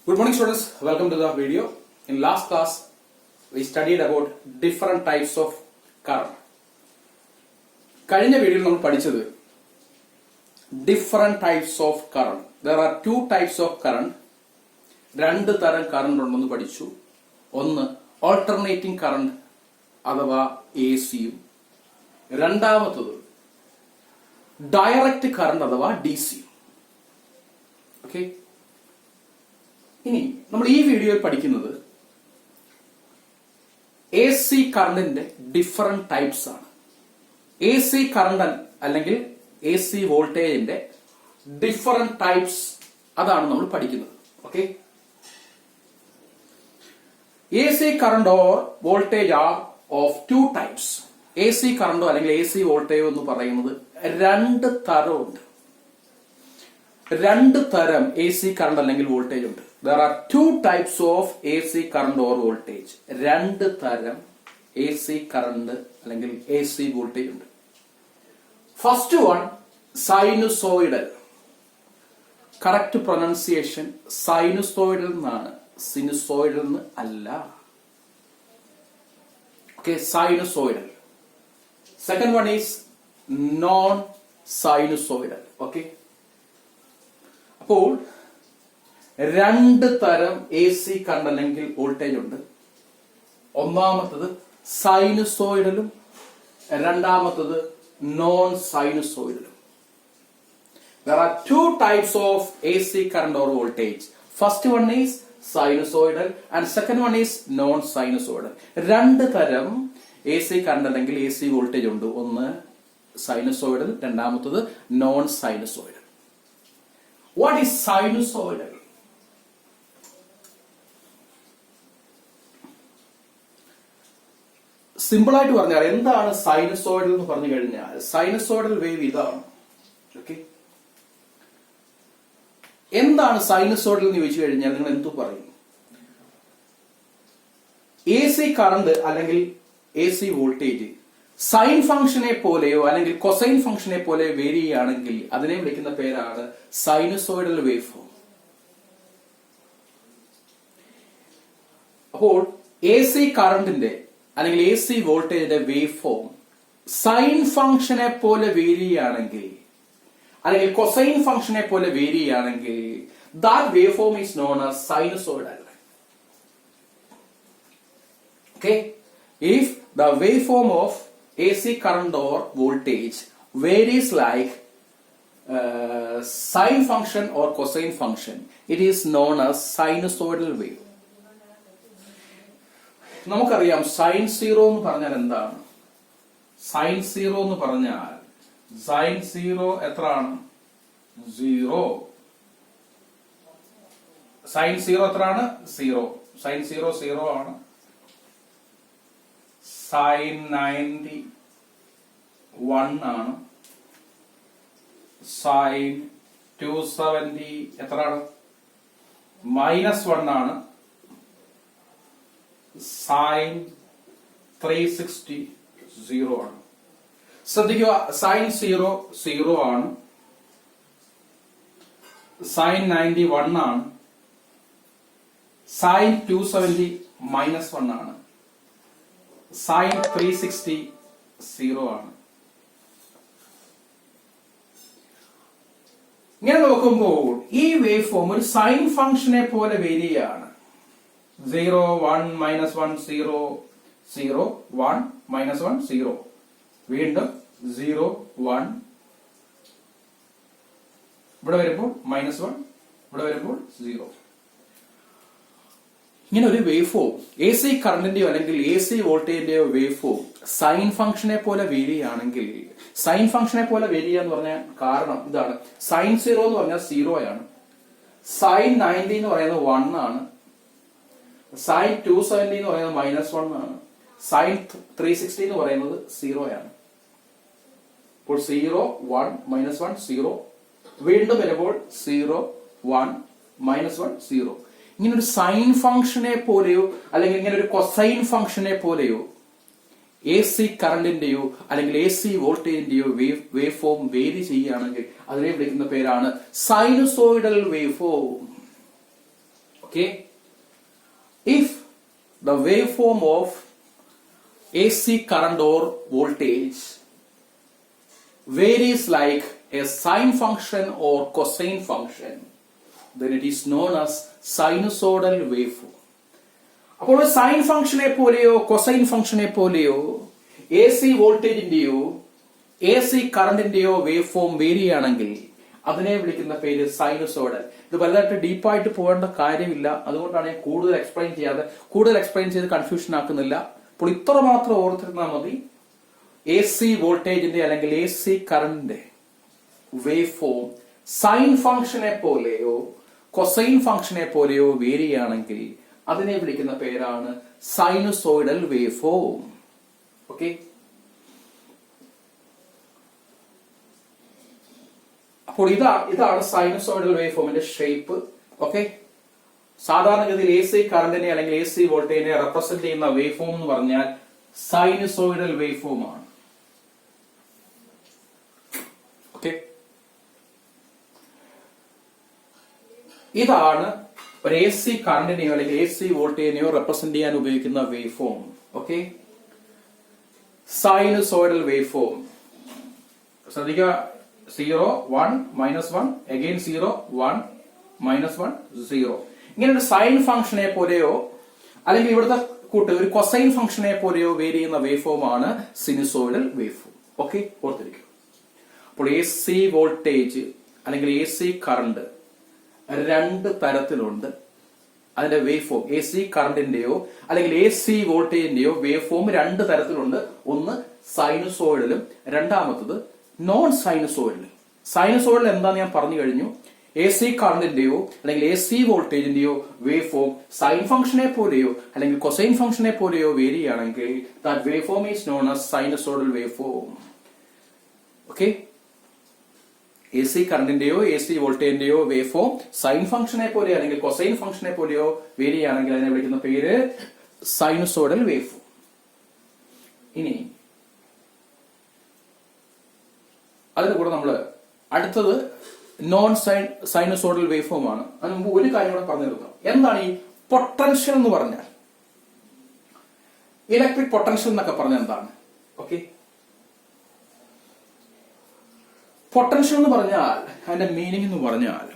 Good morning students, welcome to the video. In last class we studied about different types of current. കഴിഞ്ഞ വീഡിയോയിൽ നമ്മൾ പഠിച്ചത് different types of current. There are two types of current. രണ്ട് തരം current ഉണ്ടെന്ന് പഠിച്ചു. ഒന്ന് alternating current അഥവാ ACയും രണ്ടാമത്തത് ഡയറക്റ്റ് കറണ്ട് അഥവാ DCയും. ഓക്കെ, ഇനി നമ്മൾ ഈ വീഡിയോയിൽ പഠിക്കുന്നത് എ സി കറണ്ടിന്റെ ഡിഫറെന്റ് ടൈപ്സ് ആണ്. എ സി കറണ്ട് അല്ലെങ്കിൽ എ സി വോൾട്ടേജിന്റെ ഡിഫറെന്റ് ടൈപ്സ്, അതാണ് നമ്മൾ പഠിക്കുന്നത്. Okay, A C current or voltage are of two types. A C കറണ്ടോ അല്ലെങ്കിൽ എ സി വോൾട്ടേജോ എന്ന് പറയുന്നത് രണ്ട് തരമുണ്ട്. രണ്ട് തരം എ സി കറണ്ട് അല്ലെങ്കിൽ വോൾട്ടേജ് ഉണ്ട്. There are two types of AC current or voltage. രണ്ട് തരം AC current അല്ലെങ്കിൽ AC voltage ഉണ്ട്. First one, sinusoidal. Correct pronunciation sinusoidal എന്നാണ്, sinusoidal എന്ന് അല്ല. Okay, sinusoidal. Second one is non-sinusoidal. Okay. അപ്പോൾ രണ്ട് തരം എ സി കറണ്ട് അല്ലെങ്കിൽ വോൾട്ടേജ് ഉണ്ട്. ഒന്നാമത്തത് സൈനുസോയിഡലും രണ്ടാമത്തത് non സൈനുസോയിഡലും. There are two types of AC current or voltage. First one is sinusoidal and second one is non sinusoidal. രണ്ട് തരം A C current അല്ലെങ്കിൽ എ സി വോൾട്ടേജ് ഉണ്ട്. ഒന്ന് സൈനുസോയിഡൽ, രണ്ടാമത്തത് non sinusoidal. What is sinusoidal? Simple ആയിട്ട് പറഞ്ഞാൽ എന്താണ് sinusoidal എന്ന് പറഞ്ഞു കഴിഞ്ഞാൽ, സൈനസോയിഡൽ വേവ് ഇതാണ്. ഓക്കെ, എന്താണ് സൈനസോയിഡൽ എന്ന് ചോദിച്ചു കഴിഞ്ഞാൽ നിങ്ങൾ എന്തു പറയും? എ സി കറണ്ട് അല്ലെങ്കിൽ എ സി വോൾട്ടേജ് സൈൻ ഫംഗ്ഷനെ പോലെയോ അല്ലെങ്കിൽ കൊസൈൻ ഫംഗ്ഷനെ പോലെ വേരി ചെയ്യുകയാണെങ്കിൽ അതിനെ വിളിക്കുന്ന പേരാണ് സൈനസോയിഡൽ വേവ് ഫോം. അപ്പോൾ എ സി കറണ്ടിന്റെ അല്ലെങ്കിൽ എ സി വോൾട്ടേജിന്റെ വേവ് ഫോം സൈൻ ഫംഗ്ഷനെ പോലെ വേരി ചെയ്യുകയാണെങ്കിൽ അല്ലെങ്കിൽ കൊസൈൻ ഫംഗ്ഷനെ പോലെ വേരി ചെയ്യുകയാണെങ്കിൽ that wave form is known as sinusoidal. Okay, if the wave form of AC current or voltage varies like sine function or cosine function, it is known as sinusoidal wave. നമുക്കറിയാം sign zero എന്ന് പറഞ്ഞാൽ എന്താണ്? Sign zero എന്ന് പറഞ്ഞാൽ sign zero എത്രയാണ്? Zero. Sign zero എത്രയാണ്? Zero. Sign zero zero ആണ്. Sign 91 ആണ്. സൈൻ 270 എത്രയാണ്? -1 ആണ്. സൈൻ 360 0 ആണ്. ശ്രദ്ധിക്കുക, സൈൻ 0 0 ആണ്. സൈൻ 91 ആണ്. സൈൻ 270 -1 ആണ്. സൈൻ 360 0 ആണ്. ഇങ്ങനെ നോക്കുമ്പോൾ ഈ വേവ് ഫോം ഒരു സൈൻ ഫംഗ്ഷനെ പോലെ വേരി ആണ്. 0 1 -1 0 0 1 -1 0 വീണ്ടും 0 1 ഇവിടെ വരുമ്പോൾ -1 ഇവിടെ വരുമ്പോൾ 0. ഇങ്ങനെ ഒരു വേവ് ഫോം എ സി കറണ്ടിന്റെയോ അല്ലെങ്കിൽ എ സി വോൾട്ടേജിന്റെയോ വേവ് ഫോം സൈൻ ഫംഗ്ഷനെ പോലെ വേരി ആണെങ്കിൽ, സൈൻ ഫംഗ്ഷനെ പോലെ വേരി എന്ന് പറഞ്ഞ കാരണം ഇതാണ്. സൈൻ 0 എന്ന് പറഞ്ഞാൽ 0 ആണ്. സൈൻ 90 എന്ന് പറയുന്നത് 1 ആണ്. സൈൻ 270 എന്ന് പറയുന്നത് -1 ആണ്. സൈൻ 360 എന്ന് പറയുന്നത് 0 ആണ്. അപ്പോൾ 0 1 -1 0 വീണ്ടും വരുമ്പോൾ 0 1 -1 0. ഇങ്ങനെ ഒരു സൈൻ ഫംഗ്ഷനെ പോലെയോ അല്ലെങ്കിൽ ഇങ്ങനെ ഒരു കൊസൈൻ ഫംഗ്ഷനെ പോലെയോ എ സി കറണ്ടിന്റെയോ അല്ലെങ്കിൽ എ സി വോൾട്ടേജിന്റെയോ വേവ് ഫോം വേരി ചെയ്യുകയാണെങ്കിൽ അതിനെ വിളിക്കുന്ന പേരാണ് sinusoidal wave form. Okay, if the waveform of AC current or voltage varies like a sine function or cosine function, then it is known as sinusoidal waveform. അപ്പോൾ sine ഫംഗ്ഷനെ പോലെയോ cosine ഫംഗ്ഷനെ പോലെയോ A C വോൾട്ടേജിന്റെയോ A C കറണ്ടിന്റെയോ wave form vary ആണെങ്കിൽ അതിനെ വിളിക്കുന്ന പേര് സൈനുസോയിഡൽ. ഇത് വലുതായിട്ട് ഡീപ്പായിട്ട് പോകേണ്ട കാര്യമില്ല, അതുകൊണ്ടാണ് ഞാൻ കൂടുതൽ എക്സ്പ്ലെയിൻ ചെയ്ത് കൺഫ്യൂഷൻ ആക്കുന്നില്ല. അപ്പോൾ ഇത്ര മാത്രം ഓർത്തിരുന്നാൽ മതി. എ സി വോൾട്ടേജിന്റെ അല്ലെങ്കിൽ എ സി കറണ്ടിന്റെ വേവ് ഫോം സൈൻ ഫംഗ്ഷനെ പോലെയോ കൊസൈൻ ഫംഗ്ഷനെ പോലെയോ വേരി ആണെങ്കിൽ അതിനെ വിളിക്കുന്ന പേരാണ് സൈനുസോയിഡൽ വേവ് ഫോം. ഓക്കെ, അപ്പോൾ ഇതാണ് സൈനുസോയിഡൽ വേവ് ഫോമിന്റെ ഷേപ്പ്. ഓക്കെ, സാധാരണഗതിയിൽ എ സി കറണ്ടിനെ അല്ലെങ്കിൽ എ സി വോൾട്ടേജിനെ റെപ്രസെന്റ് ചെയ്യുന്ന വേവ് ഫോം എന്ന് പറഞ്ഞാൽ സൈനുസോയിഡൽ വേവ് ഫോം ആണ്. ഓക്കെ, ഇതാണ് ഒരു എ സി കറണ്ടിനെയോ അല്ലെങ്കിൽ എ സി വോൾട്ടേജിനെയോ റെപ്രസെന്റ് ചെയ്യാൻ ഉപയോഗിക്കുന്ന wave form. Okay, sinusoidal wave form. ശ്രദ്ധിക്കുക, 0 1 -1 again 0 1 -1 0. ഇങ്ങനെ ഒരു സൈൻ ഫംഗ്ഷനെ പോലെയോ അല്ലെങ്കിൽ ഇവിടുത്തെ കൂട്ട് ഒരു കൊസൈൻ ഫംഗ്ഷനെ പോലെയോ വേരി ചെയ്യുന്ന വേവ് ഫോം ആണ് സിനുസോയിഡൽ വേവ് ഫോം. ഓക്കെ, ഓർത്തിരിക്കും. അപ്പോൾ എ സി വോൾട്ടേജ് അല്ലെങ്കിൽ എ സി കറണ്ട് രണ്ട് തരത്തിലുണ്ട്. അതിന്റെ വേവ് ഫോം എ സി കറണ്ടിന്റെയോ അല്ലെങ്കിൽ എ സി വോൾട്ടേജിന്റെയോ വേവ് ഫോം രണ്ട് തരത്തിലുണ്ട്. ഒന്ന് സൈനുസോയിഡലും രണ്ടാമത്തത് നോൺ സൈനുസോയിഡലും. സൈനുസോയിഡൽ എന്താന്ന് ഞാൻ പറഞ്ഞു കഴിഞ്ഞു. എ സി കറണ്ടിന്റെയോ അല്ലെങ്കിൽ എ സി വോൾട്ടേജിന്റെയോ വേവ് ഫോം സൈൻ ഫംഗ്ഷനെ പോലെയോ അല്ലെങ്കിൽ കൊസൈൻ ഫംഗ്ഷനെ പോലെയോ വേരി ആണെങ്കിൽ that wave form is known as sinusoidal wave form. Okay, A C കറണ്ടിന്റെയോ എ സി വോൾട്ടേജിന്റെയോ വേവ് ഫോം സൈൻ ഫംഗ്ഷനെ പോലെ അല്ലെങ്കിൽ കൊസൈൻ ഫംഗ്ഷനെ പോലെയോ വേരി ആണെങ്കിൽ അതിനെ വിളിക്കുന്ന പേര് സൈനുസോയിഡൽ വേവ് ഫോം. ഇനി അതിന് കൂടെ നമ്മൾ അടുത്തത് നോൺ സൈനുസോയിഡൽ വേവ് ഫോം ആണ്. അതിന് മുമ്പ് ഒരു കാര്യം കൂടെ പറഞ്ഞു തീർക്കാം. എന്താണ് ഈ പൊട്ടൻഷ്യൽ എന്ന് പറഞ്ഞാൽ? ഇലക്ട്രിക് പൊട്ടൻഷ്യൽ എന്നൊക്കെ പറഞ്ഞാൽ എന്താണ്? ഓക്കെ, പൊട്ടൻഷ്യൽ എന്ന് പറഞ്ഞാൽ അതിന്റെ മീനിങ് എന്ന് പറഞ്ഞാൽ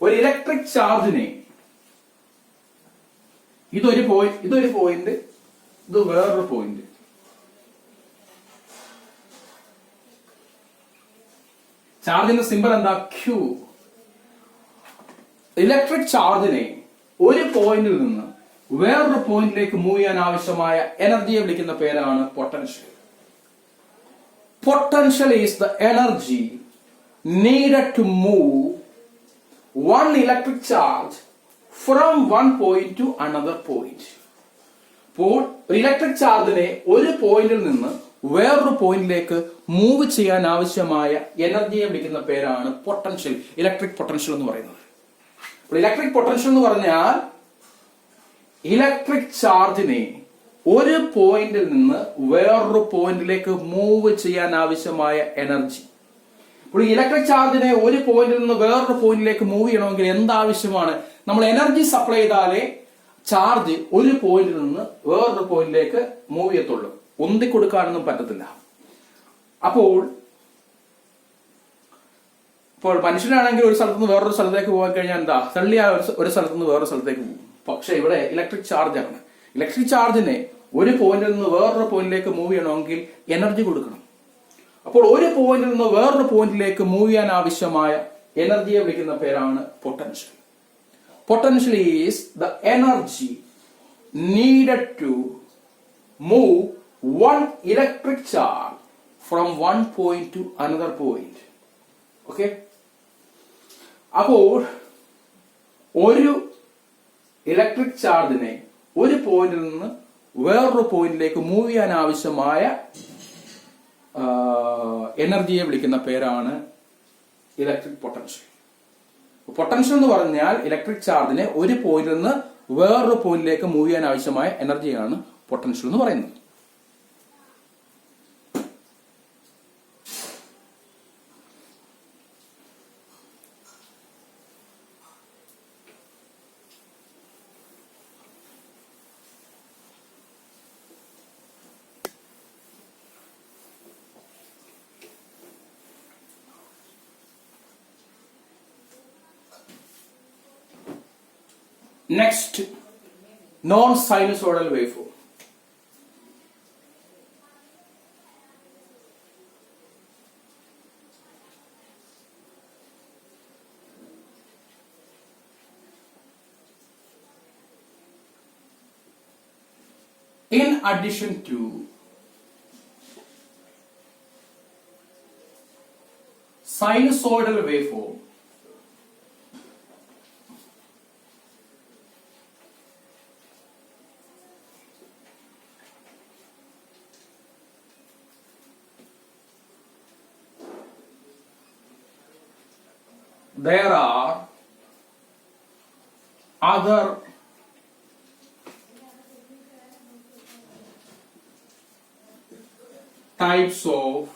ഒരു ഇലക്ട്രിക് ചാർജിനെ ഇതൊരു പോയിന്റ് ഇത് വേറൊരു പോയിന്റ്, ചാർജിന്റെ സിമ്പൽ എന്താ? Q. ഇലക്ട്രിക് ചാർജിനെ ഒരു പോയിന്റിൽ നിന്ന് വേറൊരു പോയിന്റിലേക്ക് മൂവ് ചെയ്യാൻ ആവശ്യമായ എനർജിയെ വിളിക്കുന്ന പേരാണ് potential. Potential is the energy needed to move one electric charge from one point to another point. അപ്പോൾ ഇലക്ട്രിക് ചാർജിനെ ഒരു പോയിന്റിൽ നിന്ന് വേറൊരു പോയിന്റിലേക്ക് മൂവ് ചെയ്യാൻ ആവശ്യമായ എനർജിയെ വിളിക്കുന്ന പേരാണ് പൊട്ടൻഷ്യൽ, ഇലക്ട്രിക് പൊട്ടൻഷ്യൽ എന്ന് പറയുന്നത്. അപ്പോൾ ഇലക്ട്രിക് പൊട്ടൻഷ്യൽ എന്ന് പറഞ്ഞാൽ ഇലക്ട്രിക് ചാർജിനെ ഒരു പോയിന്റിൽ നിന്ന് വേറൊരു പോയിന്റിലേക്ക് മൂവ് ചെയ്യാൻ ആവശ്യമായ എനർജി. ഇപ്പോൾ ഇലക്ട്രിക് ചാർജിനെ ഒരു പോയിന്റിൽ നിന്ന് വേറൊരു പോയിന്റിലേക്ക് മൂവ് ചെയ്യണമെങ്കിൽ എന്താവശ്യമാണ്? നമ്മൾ എനർജി സപ്ലൈ ചെയ്താലേ ചാർജ് ഒരു പോയിന്റിൽ നിന്ന് വേറൊരു പോയിന്റിലേക്ക് മൂവ് ചെയ്യത്തുള്ളൂ. ഉന്തി കൊടുക്കാനൊന്നും പറ്റത്തില്ല. അപ്പോൾ മനുഷ്യനാണെങ്കിൽ ഒരു സ്ഥലത്ത് നിന്ന് വേറൊരു സ്ഥലത്തേക്ക് പോകാൻ കഴിഞ്ഞാൽ എന്താ? തള്ളിയ ഒരു സ്ഥലത്ത് നിന്ന് വേറൊരു സ്ഥലത്തേക്ക് പോകും. പക്ഷെ ഇവിടെ ഇലക്ട്രിക് ചാർജാണ്. ഇലക്ട്രിക് ചാർജിനെ ഒരു പോയിന്റിൽ നിന്ന് വേറൊരു പോയിന്റിലേക്ക് മൂവ് ചെയ്യണമെങ്കിൽ എനർജി കൊടുക്കണം. അപ്പോൾ ഒരു പോയിന്റിൽ നിന്ന് വേറൊരു പോയിന്റിലേക്ക് മൂവ് ചെയ്യാൻ ആവശ്യമായ എനർജിയെ വിളിക്കുന്ന പേരാണ് potential. Potential is the energy needed to move one electric charge from one point to another point. Okay, അപ്പോൾ ഒരു ഇലക്ട്രിക് ചാർജിനെ ഒരു പോയിന്റിൽ നിന്ന് വേറൊരു പോയിന്റിലേക്ക് മൂവ് ചെയ്യാൻ ആവശ്യമായ എനർജിയെ വിളിക്കുന്ന പേരാണ് ഇലക്ട്രിക് പൊട്ടൻഷ്യൽ. പൊട്ടൻഷ്യൽ എന്ന് പറഞ്ഞാൽ ഇലക്ട്രിക് ചാർജിനെ ഒരു പോയിന്റിൽ നിന്ന് വേറൊരു പോയിന്റിലേക്ക് മൂവ് ചെയ്യാൻ ആവശ്യമായ എനർജിയാണ് പൊട്ടൻഷ്യൽ എന്ന് പറയുന്നത്. Next, non-sinusoidal waveform. In addition to sinusoidal waveform, there are other types of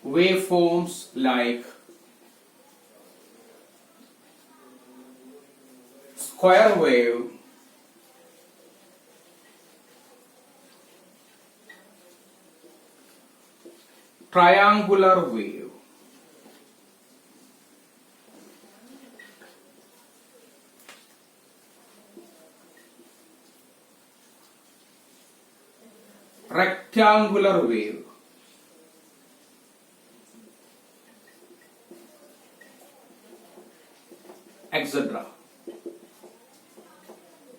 waveforms like square wave, triangular wave, rectangular wave, etc.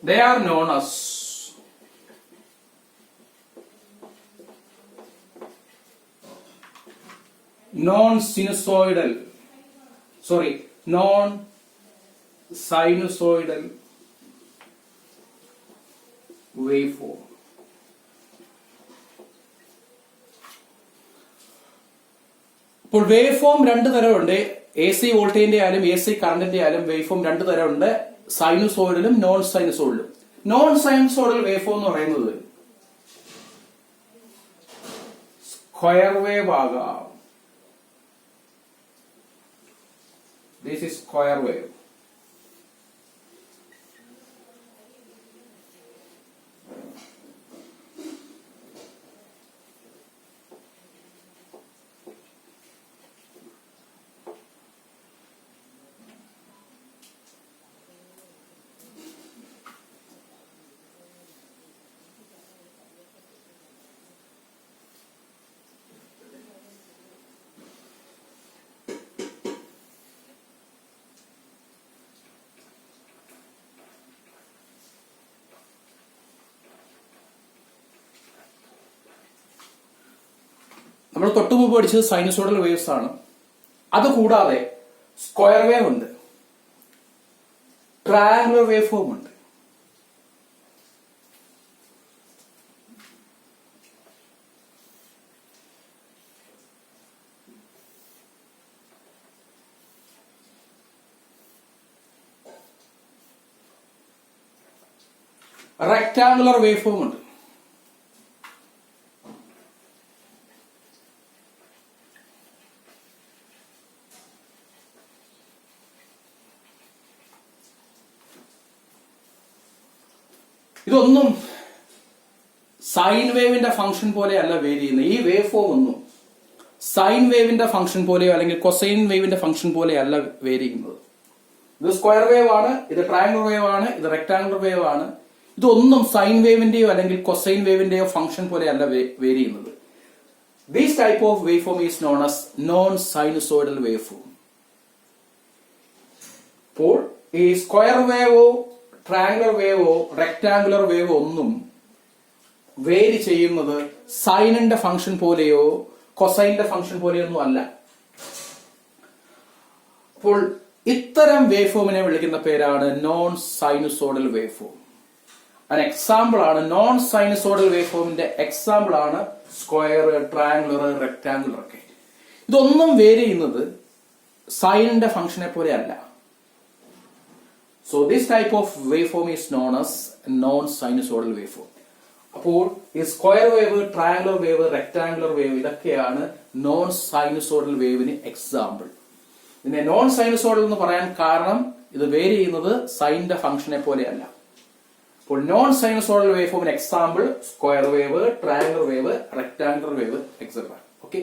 They are known as non-sinusoidal waveform. ഇപ്പോൾ വേവ് ഫോം രണ്ട് തരമുണ്ട്. A C വോൾട്ടേജിന്റെ ആയാലും A C കറണ്ടിന്റെ ആയാലും wave form രണ്ട് തരമുണ്ട്, സൈനുസോയിഡലും non സൈനുസോയിഡലും. നോൺ സൈനുസോയിഡൽ വേവ് ഫോം എന്ന് പറയുന്നത് സ്ക്വയർ വേവ് ആകാം. This is square wave. നമ്മൾ തൊട്ടുമുമ്പ് പഠിച്ചത് സൈനുസോയിഡൽ വേവ്സ് ആണ്. അതുകൂടാതെ സ്ക്വയർ വേവ് ഉണ്ട്, ട്രയാങ്കുലർ വേവ് ഫോം ഉണ്ട്. റെക്ടാങ്കുലർ വേവ് ഫോം ഉണ്ട്. ഇതൊന്നും സൈൻ വേവിന്റെ ഫംഗ്ഷൻ പോലെയല്ല വേരി ചെയ്യുന്നത്. ഈ വേവ് ഫോം ഒന്നും സൈൻ വേവിന്റെ ഫംഗ്ഷൻ പോലെയോ അല്ലെങ്കിൽ കൊസൈൻ വേവിന്റെ ഫംഗ്ഷൻ പോലെയല്ല വേരി ചെയ്യുന്നത്. ഇത് സ്ക്വയർ വേവ് ആണ്, ഇത് ട്രയാങ്കുലർ വേവ് ആണ്, ഇത് റെക്ടാങ്കുലർ വേവ് ആണ്. ഇതൊന്നും സൈൻ വേവിന്റെയോ അല്ലെങ്കിൽ കൊസൈൻ വേവിന്റെയോ ഫംഗ്ഷൻ പോലെയല്ല വേരി ചെയ്യുന്നത്. This type of wave form is known as non sinusoidal wave form. അപ്പോൾ ഈ സ്ക്വയർ വേവോ ട്രയാങ്കുലർ വേവോ റെക്ടാങ്കുലർ വേവോ ഒന്നും വേരി ചെയ്യുന്നത് സൈനിന്റെ ഫംഗ്ഷൻ പോലെയോ കൊസൈന്റെ ഫംഗ്ഷൻ പോലെയോ ഒന്നും അല്ല. അപ്പോൾ ഇത്തരം വേവ് ഫോമിനെ വിളിക്കുന്ന പേരാണ് നോൺ സൈനുസോയിഡൽ വേവ് ഫോം. ഒരു എക്സാമ്പിൾ ആണ് നോൺ സൈനുസോയിഡൽ വേവ് ഫോമിന്റെ എക്സാമ്പിൾ ആണ് സ്ക്വയർ, ട്രയാങ്കുലർ, റെക്ടാങ്കുലർ ഒക്കെ. ഇതൊന്നും വേരി ചെയ്യുന്നത് സൈനിന്റെ ഫംഗ്ഷനെ പോലെ അല്ല. So this type of waveform is known as non-sinusoidal waveform. അപ്പോൾ ഈ square wave, triangular wave, rectangular wave ഇതൊക്കെയാണ് നോൺ സൈനുസോയിഡൽ വേവിന് എക്സാമ്പിൾ. ഇതിനെ നോൺ സൈനുസോയിഡൽ എന്ന് പറയാൻ കാരണം ഇത് വേരി ചെയ്യുന്നത് സൈനിന്റെ ഫംഗ്ഷനെ പോലെയല്ല. അപ്പോൾ നോൺ സൈനുസോയിഡൽ വേവ് ഫോമിന് example square wave, triangular wave, rectangular wave etcetera. Okay.